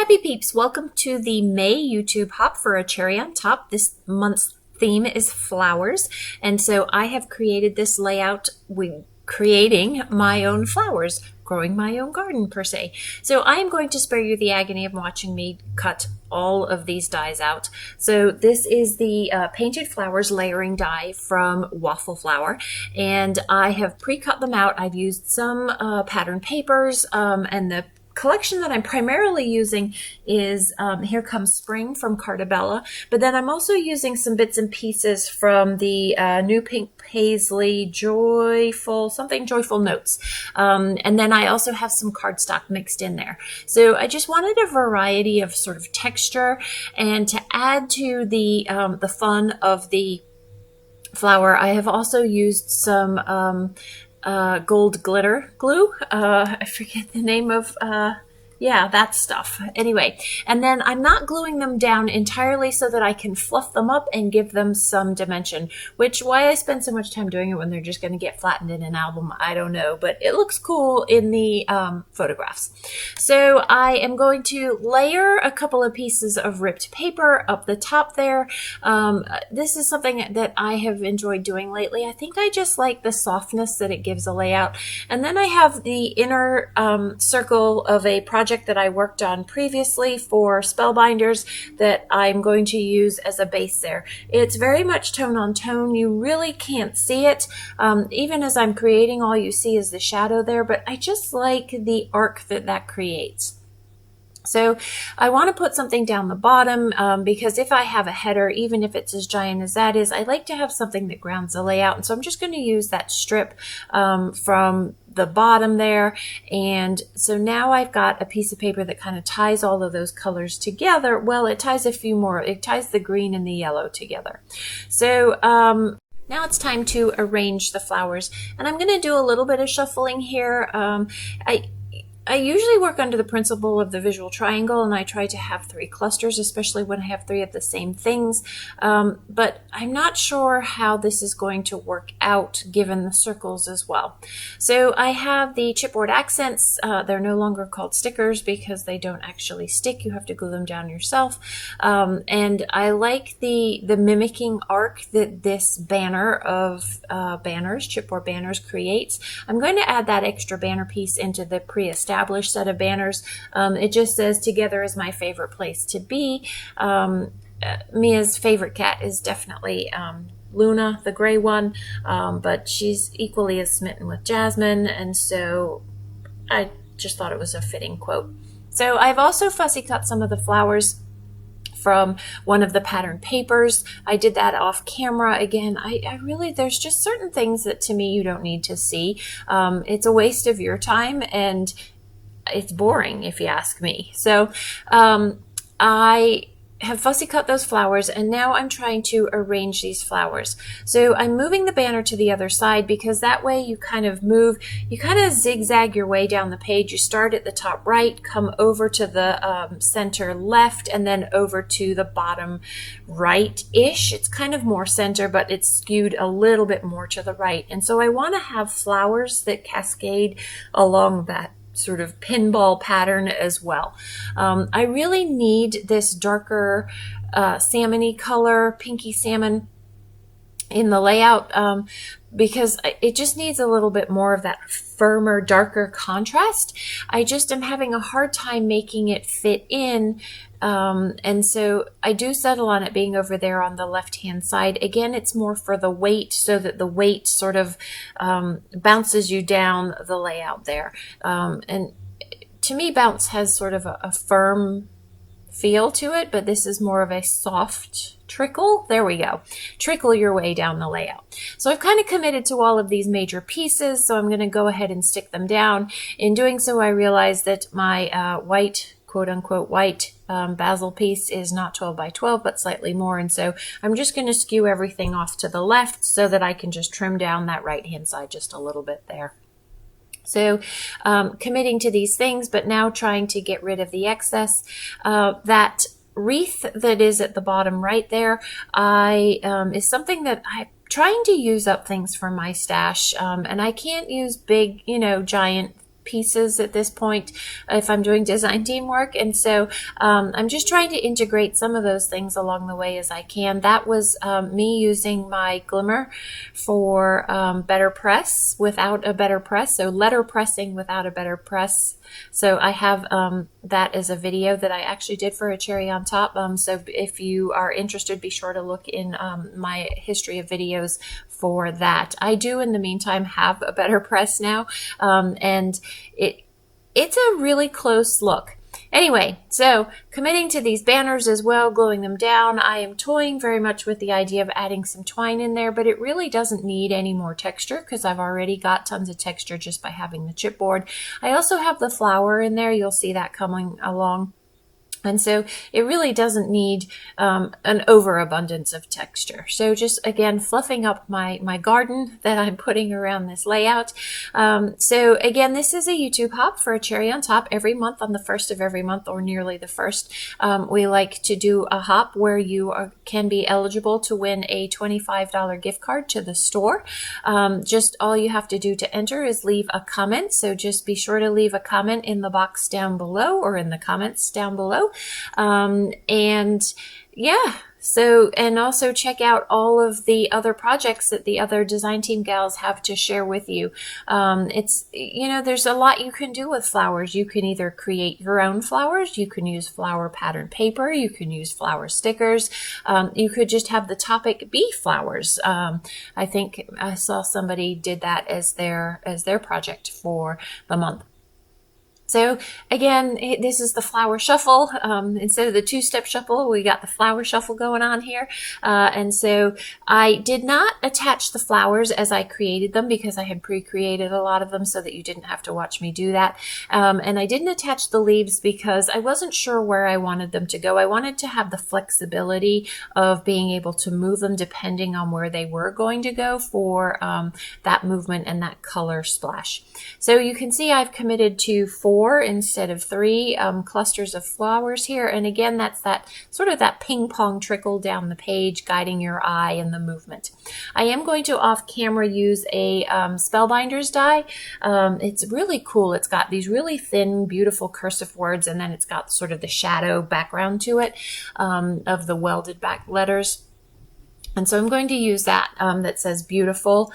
Happy peeps, welcome to the May YouTube Hop for a Cherry on Top. This month's theme is flowers, and so I have created this layout creating my own flowers, growing my own garden per se. So I am going to spare you the agony of watching me cut all of these dies out. So this is the Painted Flowers layering die from Waffle Flower, and I have pre-cut them out. I've used some pattern papers, and the collection that I'm primarily using is Here Comes Spring from Carta, but then I'm also using some bits and pieces from the new pink Paislee Joyful Notes. And then I also have some cardstock mixed in there. So I just wanted a variety of sort of texture, and to add to the fun of the flower, I have also used some gold glitter glue. I forget the name of, yeah, that stuff. Anyway, and then I'm not gluing them down entirely so that I can fluff them up and give them some dimension, which why I spend so much time doing it when they're just going to get flattened in an album, I don't know, but it looks cool in the photographs. So I am going to layer a couple of pieces of ripped paper up the top there. This is something that I have enjoyed doing lately. I think I just like the softness that it gives a layout. And then I have the inner circle of a project that I worked on previously for Spellbinders that I'm going to use as a base there. It's very much tone on tone. You really can't see it. Even as I'm creating, all you see is the shadow there, but I just like the arc that creates. So I want to put something down the bottom because if I have a header, even if it's as giant as that is, I like to have something that grounds the layout. And so I'm just going to use that strip from the bottom there. And so now I've got a piece of paper that kind of ties all of those colors together. Well, it ties a few more. It ties the green and the yellow together. So now it's time to arrange the flowers. And I'm going to do a little bit of shuffling here. I usually work under the principle of the visual triangle, and I try to have 3 clusters, especially when I have 3 of the same things. But I'm not sure how this is going to work out given the circles as well. So I have the chipboard accents. They're no longer called stickers because they don't actually stick. You have to glue them down yourself. And I like the mimicking arc that this banner of chipboard banners creates. I'm going to add that extra banner piece into the pre-established set of banners. It just says, "Together is my favorite place to be." Mia's favorite cat is definitely Luna, the gray one, but she's equally as smitten with Jasmine, and so I just thought it was a fitting quote. So I've also fussy cut some of the flowers from one of the pattern papers. I did that off camera. Again, I really, there's just certain things that to me you don't need to see. It's a waste of your time, and it's boring if you ask me. So I have fussy cut those flowers, and now I'm trying to arrange these flowers. So I'm moving the banner to the other side because that way you kind of zigzag your way down the page. You start at the top right, come over to the center left, and then over to the bottom right-ish. It's kind of more center, but it's skewed a little bit more to the right. And so I want to have flowers that cascade along that sort of pinball pattern as well. I really need this darker salmony color, pinky salmon, in the layout because it just needs a little bit more of that firmer, darker contrast. I just am having a hard time making it fit in. And so I do settle on it being over there on the left-hand side. Again, it's more for the weight, so that the weight sort of bounces you down the layout there. And to me, bounce has sort of a firm feel to it, but this is more of a soft trickle. There we go. Trickle your way down the layout. So I've kind of committed to all of these major pieces, so I'm going to go ahead and stick them down. In doing so, I realized that my white, quote-unquote white basil piece is not 12 by 12, but slightly more, and so I'm just going to skew everything off to the left so that I can just trim down that right-hand side just a little bit there. So committing to these things, but now trying to get rid of the excess. That wreath that is at the bottom right there is something that I'm trying to use up things from my stash, and I can't use big, giant pieces at this point if I'm doing design team work. And so I'm just trying to integrate some of those things along the way as I can. That was me using my Glimmer for better press without a better press. So letter pressing without a better press. So I have that as a video that I actually did for a cherry on top. So if you are interested, be sure to look in my history of videos for that. I do in the meantime have a better press now, and it's a really close look. Anyway, so committing to these banners as well, gluing them down. I am toying very much with the idea of adding some twine in there, but it really doesn't need any more texture because I've already got tons of texture just by having the chipboard. I also have the flower in there. You'll see that coming along. And so it really doesn't need an overabundance of texture. So just, again, fluffing up my garden that I'm putting around this layout. So again, this is a YouTube hop for a cherry on top every month on the first of every month, or nearly the first. We like to do a hop where you can be eligible to win a $25 gift card to the store. Just all you have to do to enter is leave a comment. So just be sure to leave a comment in the box down below or in the comments down below. And yeah, so, and also check out all of the other projects that the other design team gals have to share with you. It's, you know, there's a lot you can do with flowers. You can either create your own flowers, you can use flower pattern paper, you can use flower stickers, you could just have the topic be flowers. I think I saw somebody did that as their project for the month. So again, this is the flower shuffle. Instead of the two-step shuffle, we got the flower shuffle going on here. And so I did not attach the flowers as I created them because I had pre-created a lot of them so that you didn't have to watch me do that. And I didn't attach the leaves because I wasn't sure where I wanted them to go. I wanted to have the flexibility of being able to move them depending on where they were going to go for that movement and that color splash. So you can see I've committed to 4 instead of 3 clusters of flowers here. And again, that's that sort of that ping pong trickle down the page, guiding your eye in the movement. I am going to off camera use a Spellbinders die. It's really cool. It's got these really thin, beautiful cursive words, and then it's got sort of the shadow background to it of the welded back letters. And so I'm going to use that that says beautiful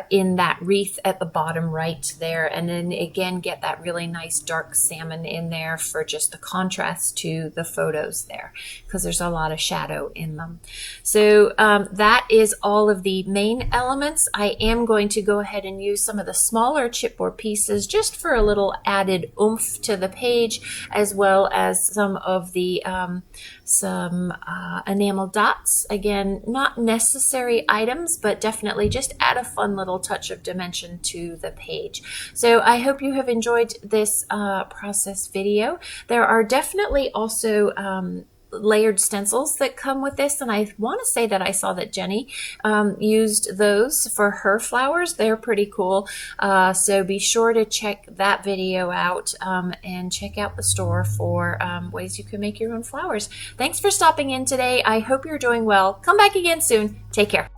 in that wreath at the bottom right there. And then again, get that really nice dark salmon in there for just the contrast to the photos there, because there's a lot of shadow in them. So that is all of the main elements. I am going to go ahead and use some of the smaller chipboard pieces just for a little added oomph to the page, as well as some of the enamel dots. Again, not necessary items, but definitely just add a fun little touch of dimension to the page. So I hope you have enjoyed this process video. There are definitely also layered stencils that come with this, and I want to say that I saw that Jenny used those for her flowers. They're pretty cool, so be sure to check that video out and check out the store for ways you can make your own flowers. Thanks for stopping in today. I hope you're doing well. Come back again soon. Take care.